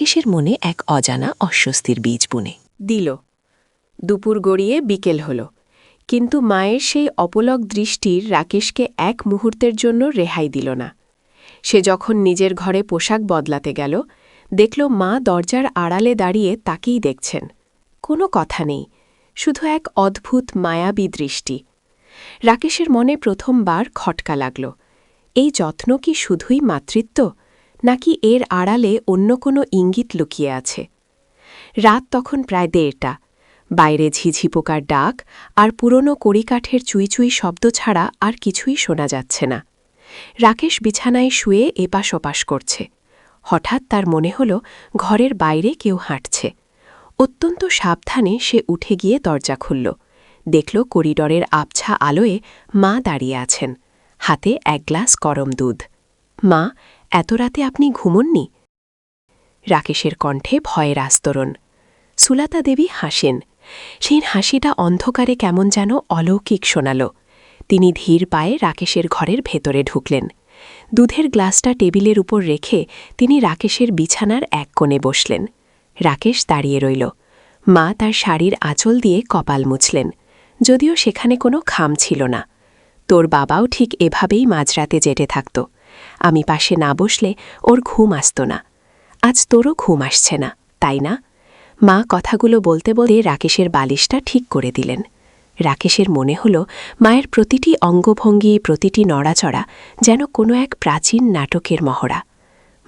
রাকেশের মনে এক অজানা অস্বস্তির বীজ বুনে দিল। দুপুর গড়িয়ে বিকেল হল, কিন্তু মায়ের সেই অপলক দৃষ্টির রাকেশকে এক মুহূর্তের জন্য রেহাই দিল না। সে যখন নিজের ঘরে পোশাক বদলাতে গেল, দেখল মা দরজার আড়ালে দাঁড়িয়ে তাকেই দেখছেন। কোনো কথা নেই, শুধু এক অদ্ভুত মায়াবী দৃষ্টি। রাকেশের মনে প্রথমবার খটকা লাগল। এই যত্ন কি শুধুই মাতৃত্ব, নাকি এর আড়ালে অন্য কোনো ইঙ্গিত লুকিয়ে আছে? রাত তখন প্রায় 1:30। বাইরে ঝিঝি পোকার ডাক আর পুরনো কড়িকাঠের চুইচুই শব্দ ছাড়া আর কিছুই শোনা যাচ্ছে না। রাকেশ বিছানায় শুয়ে এপাশ ওপাশ করছে। হঠাৎ তার মনে হল ঘরের বাইরে কেউ হাঁটছে। অত্যন্ত সাবধানে সে উঠে গিয়ে দরজা খুলল। দেখল করিডরের আবছা আলোয় মা দাঁড়িয়ে আছেন, হাতে এক গ্লাস গরম দুধ। মা, এত রাতে আপনি ঘুমননি? রাকেশের কণ্ঠে ভয়ের আস্তরণ। সুলতা দেবী হাসেন। সেই হাসিটা অন্ধকারে কেমন যেন অলৌকিক শোনাল। তিনি ধীর পায়ে রাকেশের ঘরের ভেতরে ঢুকলেন। দুধের গ্লাসটা টেবিলের উপর রেখে তিনি রাকেশের বিছানার এক কোণে বসলেন। রাকেশ দাঁড়িয়ে রইল। মা তার শাড়ির আঁচল দিয়ে কপাল মুছলেন, যদিও সেখানে কোনো খাম ছিল না। তোর বাবাও ঠিক এভাবেই মাঝরাতে জেটে থাকত। আমি পাশে না বসলে ওর ঘুম আসত না। আজ তোরও ঘুম আসছে না, তাই না? মা কথাগুলো বলতে বলতে রাকেশের বালিশটা ঠিক করে দিলেন। রাকেশের মনে হল মায়ের প্রতিটি অঙ্গভঙ্গি, প্রতিটি নড়াচড়া যেন কোনো এক প্রাচীন নাটকের মহড়া।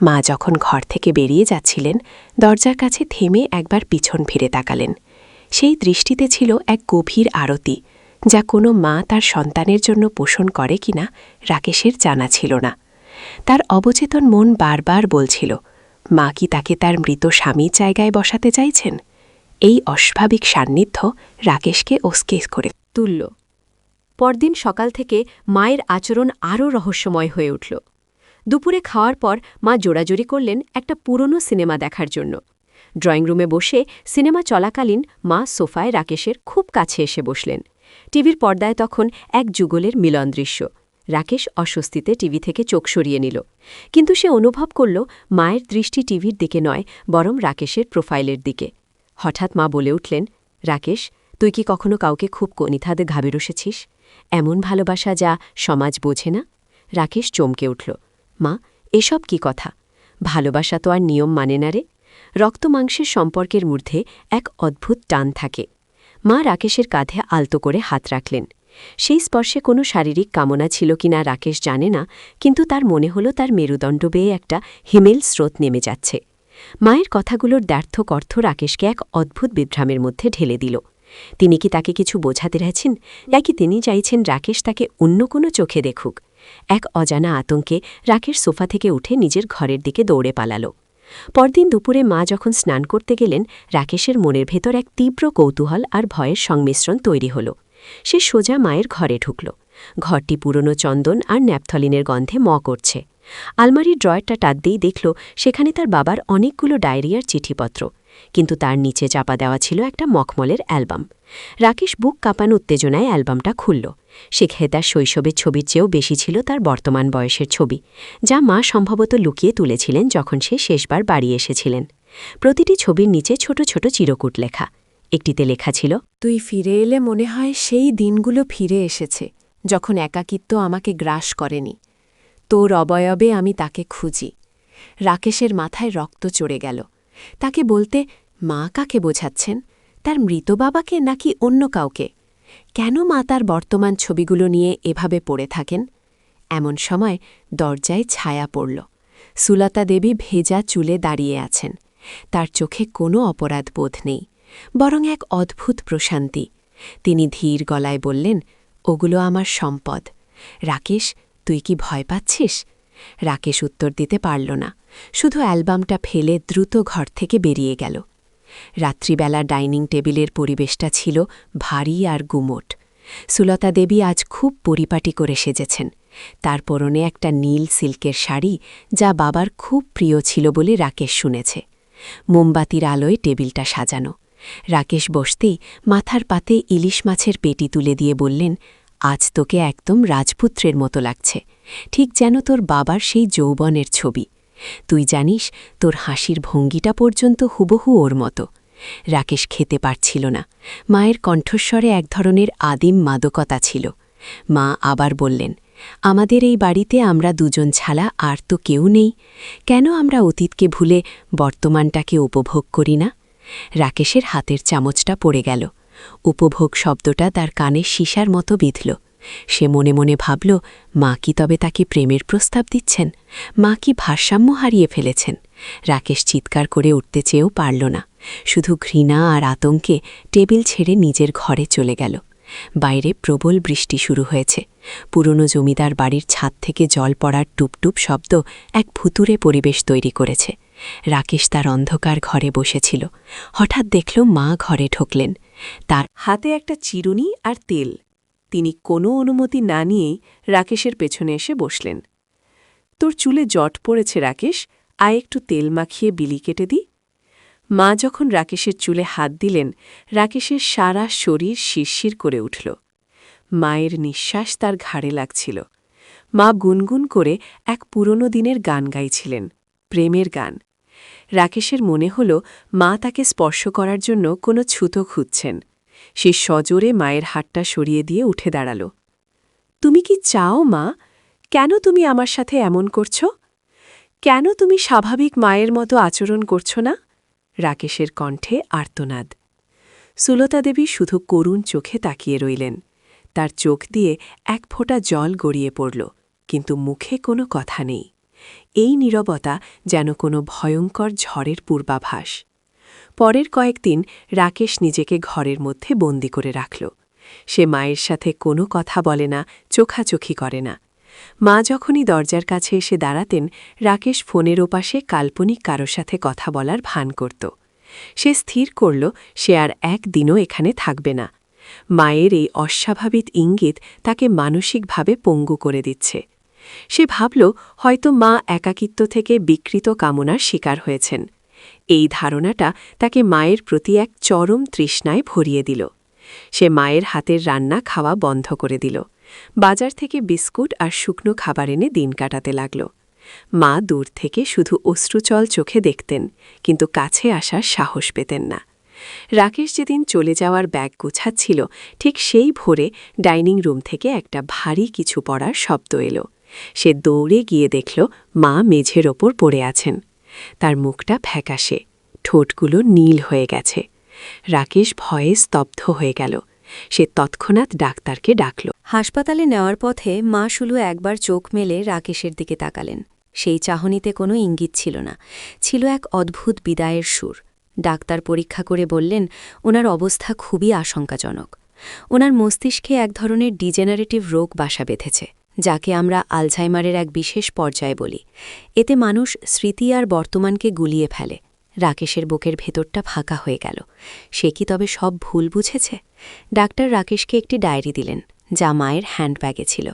মা যখন ঘর থেকে বেরিয়ে যাচ্ছিলেন, দরজার কাছে থেমে একবার পিছন ফিরে তাকালেন। সেই দৃষ্টিতে ছিল এক গভীর আরতি, যা কোনো মা তার সন্তানের জন্য পোষণ করে কিনা রাকেশের জানা ছিল না। তার অবচেতন মন বারবার বলছিল, মা কি তাকে তার মৃত স্বামীর জায়গায় বসাতে চাইছেন? এই অস্বাভাবিক সান্নিধ্য রাকেশকে ওস্কে করে তুলল। পরদিন সকাল থেকে মায়ের আচরণ আরও রহস্যময় হয়ে উঠল। দুপুরে খাওয়ার পর মা জোড়াজোড়ি করলেন একটা পুরনো সিনেমা দেখার জন্য। ড্রয়িং রুমে বসে সিনেমা চলাকালীন মা সোফায় রাকেশের খুব কাছে এসে বসলেন। টিভির পর্দায় তখন এক যুগলের মিলন দৃশ্য। রাকেশ অস্বস্তিতে টিভি থেকে চোখ সরিয়ে নিল, কিন্তু সে অনুভব করল মায়ের দৃষ্টি টিভির দিকে নয়, বরং রাকেশের প্রোফাইলের দিকে। হঠাৎ মা বলে উঠলেন, রাকেশ, তুই কি কখনো কাউকে খুব কনিথাদে ঘাবে বসেছিস? এমন ভালোবাসা যা সমাজ বোঝে না? রাকেশ চমকে উঠল। মা, এসব কি কথা? ভালোবাসা তো আর নিয়ম মানে না রে। রক্তমাংসের সম্পর্কের মধ্যে এক অদ্ভুত টান থাকে। মা রাকেশের কাঁধে আলতো করে হাত রাখলেন। সেই স্পর্শে কোনো শারীরিক কামনা ছিল কিনা রাকেশ জানে না, কিন্তু তার মনে হল তার মেরুদণ্ড বেয়ে একটা হিমেল স্রোত নেমে যাচ্ছে। মায়ের কথাগুলোর দ্ব্যর্থক অর্থ রাকেশকে এক অদ্ভুত বিভ্রামের মধ্যে ঢেলে দিল। তিনি কি তাকে কিছু বোঝাতে চাইছেন, নাকি তিনি চাইছেন রাকেশ তাকে অন্য কোনো চোখে দেখুক? এক অজানা আতঙ্কে রাকেশ সোফা থেকে উঠে নিজের ঘরের দিকে দৌড়ে পালাল। পরদিন দুপুরে মা যখন স্নান করতে গেলেন, রাকেশের মনের ভেতর এক তীব্র কৌতূহল আর ভয়ের সংমিশ্রণ তৈরি হল। সে সোজা মায়ের ঘরে ঢুকল। ঘরটি পুরনো চন্দন আর ন্যাপথলিনের গন্ধে করছে। আলমারির ড্রয়ারটা টানতেই দেখল সেখানে তার বাবার অনেকগুলো ডায়েরি আর চিঠিপত্র, কিন্তু তার নিচে চাপা দেওয়া ছিল একটা মখমলের অ্যালবাম। রাকেশ বুক কাঁপানো উত্তেজনায় অ্যালবামটা খুলল। সেখানে তার শৈশবের ছবির চেয়েও বেশি ছিল তার বর্তমান বয়সের ছবি, যা মা সম্ভবত লুকিয়ে তুলেছিলেন যখন সে শেষবার বাড়ি এসেছিলেন। প্রতিটি ছবির নিচে ছোট ছোট চিরকুট লেখা। একটিতে লেখা ছিল, তুই ফিরে এলে মনে হয় সেই দিনগুলো ফিরে এসেছে, যখন একাকিত্ব আমাকে গ্রাস করেনি। তোর অবয়বে আমি তাকে খুঁজি। রাকেশের মাথায় রক্ত চড়ে গেল। তাকে বলতে, মা কাকে বোঝাচ্ছেন? তার মৃত বাবাকে নাকি অন্য কাউকে? কেন মা তার বর্তমান ছবিগুলো নিয়ে এভাবে পড়ে থাকেন? এমন সময় দরজায় ছায়া পড়ল। সুলতা দেবী ভেজা চুলে দাঁড়িয়ে আছেন। তার চোখে কোনো অপরাধ বোধ নেই, বরং এক অদ্ভুত প্রশান্তি। তিনি ধীর গলায় বললেন, ওগুলো আমার সম্পদ। রাকেশ, তুই কি ভয় পাচ্ছিস? রাকেশ উত্তর দিতে পারল না, শুধু অ্যালবামটা ফেলে দ্রুত ঘর থেকে বেরিয়ে গেল। রাত্রিবেলা ডাইনিং টেবিলের পরিবেশটা ছিল ভারী আর গুমোট। সুলতা দেবী আজ খুব পরিপাটি করে সেজেছেন। তার পরনে একটা নীল সিল্কের শাড়ি, যা বাবার খুব প্রিয় ছিল বলে রাকেশ শুনেছে। মোমবাতির আলোয় টেবিলটা সাজানো। রাকেশ বসতেই মাথার পাতে ইলিশ মাছের পেটি তুলে দিয়ে বললেন, আজ তোকে একদম রাজপুত্রের মতো লাগছে, ঠিক যেন তোর বাবার সেই যৌবনের ছবি। তুই জানিস তোর হাসির ভঙ্গিটা পর্যন্ত হুবহু ওর মতো। রাকেশ খেতে পারছিল না। মায়ের কণ্ঠস্বরে এক ধরনের আদিম মাদকতা ছিল। মা আবার বললেন, আমাদের এই বাড়িতে আমরা দুজন ছাড়া আর তো কেউ নেই। কেন আমরা অতীতকে ভুলে বর্তমানটাকে উপভোগ করি না? রাকেশের হাতের চামচটা পড়ে গেল। উপভোগ শব্দটা তার কানে সীসার মতো বিঁধল। সে মনে মনে ভাবল, মা কি তবে তাকে প্রেমের প্রস্তাব দিচ্ছেন? মা কি ভারসাম্য হারিয়ে ফেলেছেন? রাকেশ চিৎকার করে উঠতে চেয়েও পারল না। শুধু ঘৃণা আর আতঙ্কে টেবিল ছেড়ে নিজের ঘরে চলে গেল। বাইরে প্রবল বৃষ্টি শুরু হয়েছে। পুরনো জমিদার বাড়ির ছাদ থেকে জল পড়ার টুপটুপ শব্দ এক ভুতুরে পরিবেশ তৈরি করেছে। রাকেশ তার অন্ধকার ঘরে বসেছিল। হঠাৎ দেখল মা ঘরে ঢুকলেন। তার হাতে একটা চিরুনি আর তেল। তিনি কোনো অনুমতি না নিয়েই রাকেশের পেছনে এসে বসলেন। তোর চুলে জট পড়েছে রাকেশ, আয় একটু তেল মাখিয়ে বিলি কেটে দি। মা যখন রাকেশের চুলে হাত দিলেন, রাকেশের সারা শরীর শিরশির করে উঠল। মায়ের নিঃশ্বাস তার ঘাড়ে লাগছিল। মা গুনগুন করে এক পুরনো দিনের গান গাইছিলেন, প্রেমের গান। রাকেশের মনে হল মা তাকে স্পর্শ করার জন্য কোনো ছুতো খুঁজছেন। সে সজোরে মায়ের হাতটা সরিয়ে দিয়ে উঠে দাঁড়াল। তুমি কি চাও মা? কেন তুমি আমার সাথে এমন করছ? কেন তুমি স্বাভাবিক মায়ের মতো আচরণ করছ না? রাকেশের কণ্ঠে আর্তনাদ। সুলতা দেবী শুধু করুণ চোখে তাকিয়ে রইলেন। তার চোখ দিয়ে এক ফোঁটা জল গড়িয়ে পড়ল, কিন্তু মুখে কোনো কথা নেই। এই নীরবতা যেন কোনো ভয়ঙ্কর ঝড়ের পূর্বাভাস। পরের কয়েকদিন রাকেশ নিজেকে ঘরের মধ্যে বন্দি করে রাখল। সে মায়ের সাথে কোনো কথা বলে না, চোখাচোখি করে না। মা যখনই দরজার কাছে এসে দাঁড়াতেন, রাকেশ ফোনের ওপাশে কাল্পনিক কারো সাথে কথা বলার ভান করত। সে স্থির করল সে আর একদিনও এখানে থাকবে না। মায়ের এই অস্বাভাবিক ইঙ্গিত তাকে মানসিকভাবে পঙ্গু করে দিচ্ছে। সে ভাবল হয়তো মা একাকিত্ব থেকে বিকৃত কামনার শিকার হয়েছেন। এই ধারণাটা তাকে মায়ের প্রতি এক চরম তৃষ্ণায় ভরিয়ে দিল। সে মায়ের হাতের রান্না খাওয়া বন্ধ করে দিল। বাজার থেকে বিস্কুট আর শুকনো খাবার এনে দিন কাটাতে লাগল। মা দূর থেকে শুধু অশ্রুচল চোখে দেখতেন, কিন্তু কাছে আসার সাহস পেতেন না। রাকেশ যেদিন চলে যাওয়ার ব্যাগ গোছাচ্ছিল, ঠিক সেই ভোরে ডাইনিং রুম থেকে একটা ভারী কিছু পড়ার শব্দ এলো। সে দৌড়ে গিয়ে দেখল মা মেঝের ওপর পড়ে আছেন। তার মুখটা ফ্যাকাশে, ঠোঁটগুলো নীল হয়ে গেছে। রাকেশ ভয়ে স্তব্ধ হয়ে গেল। সে তৎক্ষণাৎ ডাক্তারকে ডাকল। হাসপাতালে নেওয়ার পথে মা শুলু একবার চোখ মেলে রাকেশের দিকে তাকালেন। সেই চাহনিতে কোনো ইঙ্গিত ছিল না, ছিল এক অদ্ভুত বিদায়ের সুর। ডাক্তার পরীক্ষা করে বললেন ওনার অবস্থা খুবই আশঙ্কাজনক। ওনার মস্তিষ্কে এক ধরনের ডিজেনারেটিভ রোগ বাসা বেঁধেছে, যাকে আমরা আলঝাইমারের এক বিশেষ পর্যায় বলি। এতে মানুষ স্মৃতি আর বর্তমানকে গুলিয়ে ফেলে। রাকেশের বুকের ভেতরটা ফাঁকা হয়ে গেল। সে কি তবে সব ভুল বুঝেছে? ডাক্তার রাকেশকে একটি ডায়েরি দিলেন, যা মায়ের হ্যান্ডব্যাগে ছিল।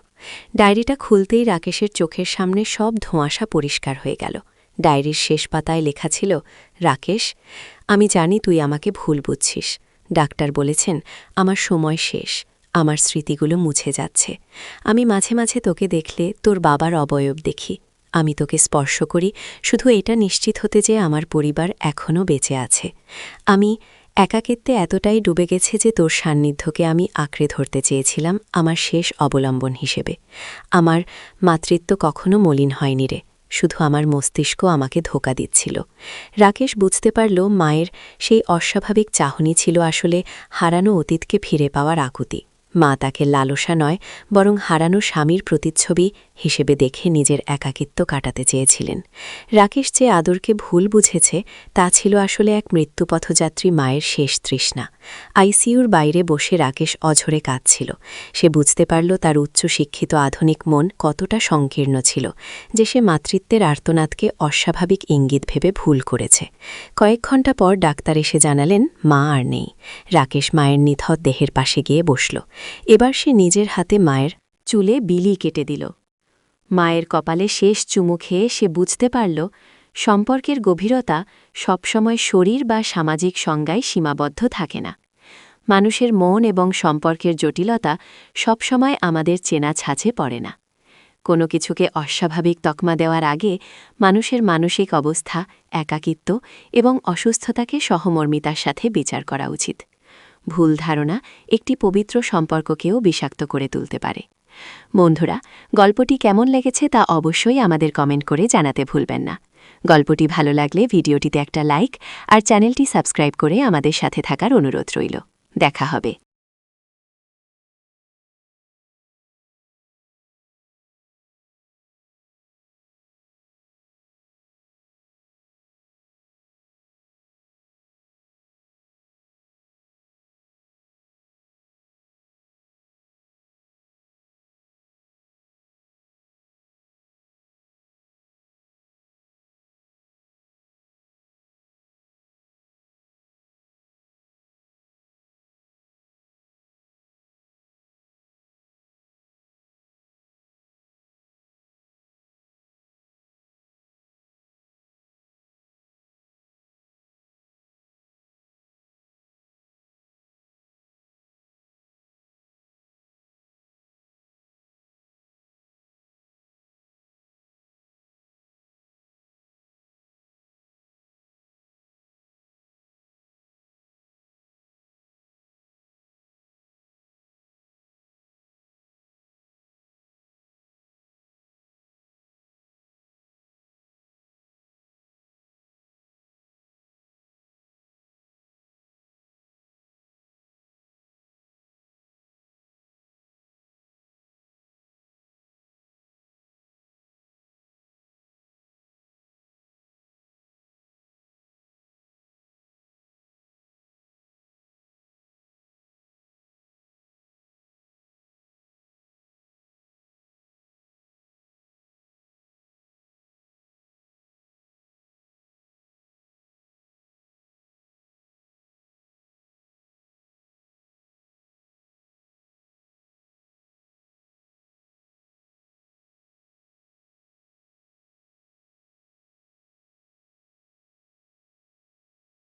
ডায়েরিটা খুলতেই রাকেশের চোখের সামনে সব ধোঁয়াশা পরিষ্কার হয়ে গেল। ডায়েরির শেষ পাতায় লেখা ছিল, রাকেশ, আমি জানি তুই আমাকে ভুল বুঝছিস। ডাক্তার বলেছেন আমার সময় শেষ, আমার স্মৃতিগুলো মুছে যাচ্ছে। আমি মাঝে মাঝে তোকে দেখলে তোর বাবার অবয়ব দেখি। আমি তোকে স্পর্শ করি শুধু এটা নিশ্চিত হতে যে আমার পরিবার এখনও বেঁচে আছে। আমি একাকিত্বে এতটাই ডুবে গেছে যে তোর সান্নিধ্যকে আমি আঁকড়ে ধরতে চেয়েছিলাম আমার শেষ অবলম্বন হিসেবে। আমার মাতৃত্ব কখনো মলিন হয়নি রে, শুধু আমার মস্তিষ্ক আমাকে ধোঁকা দিচ্ছিল। রাকেশ বুঝতে পারল মায়ের সেই অস্বাভাবিক চাহনি ছিল আসলে হারানো অতীতকে ফিরে পাওয়ার আকুতি। মা তাকে লালসা নয়, বরং হারানো স্বামীর প্রতিচ্ছবি হিসেবে দেখে নিজের একাকিত্ব কাটাতে চেয়েছিলেন। রাকেশ যে আদরকে ভুল বুঝেছে, তা ছিল আসলে এক মৃত্যুপথযাত্রী মায়ের শেষ তৃষ্ণা। আইসিইউর বাইরে বসে রাকেশ অঝরে কাঁদছিল। সে বুঝতে পারল তার উচ্চশিক্ষিত আধুনিক মন কতটা সংকীর্ণ ছিল, যে সে মাতৃত্বের আর্তনাদকে অস্বাভাবিক ইঙ্গিত ভেবে ভুল করেছে। কয়েক ঘণ্টা পর ডাক্তার এসে জানালেন মা আর নেই। রাকেশ মায়ের নিথর দেহের পাশে গিয়ে বসল। এবার সে নিজের হাতে মায়ের চুলে বিলি কেটে দিল। মায়ের কপালে শেষ চুমু খেয়ে সে বুঝতে পারল সম্পর্কের গভীরতা সবসময় শরীর বা সামাজিক সংজ্ঞায় সীমাবদ্ধ থাকে না। মানুষের মন এবং সম্পর্কের জটিলতা সবসময় আমাদের চেনা ছাঁচে পড়ে না। কোনো কিছুকে অস্বাভাবিক তকমা দেওয়ার আগে মানুষের মানসিক অবস্থা, একাকিত্ব এবং অসুস্থতাকে সহমর্মিতার সাথে বিচার করা উচিত। ভুল ধারণা একটি পবিত্র সম্পর্ককেও বিষাক্ত করে তুলতে পারে। বন্ধুরা, গল্পটি কেমন লেগেছে তা অবশ্যই আমাদের কমেন্ট করে জানাতে ভুলবেন না। গল্পটি ভালো লাগলে ভিডিওটিতে একটা লাইক আর চ্যানেলটি সাবস্ক্রাইব করে আমাদের সাথে থাকার অনুরোধ রইল। দেখা হবে।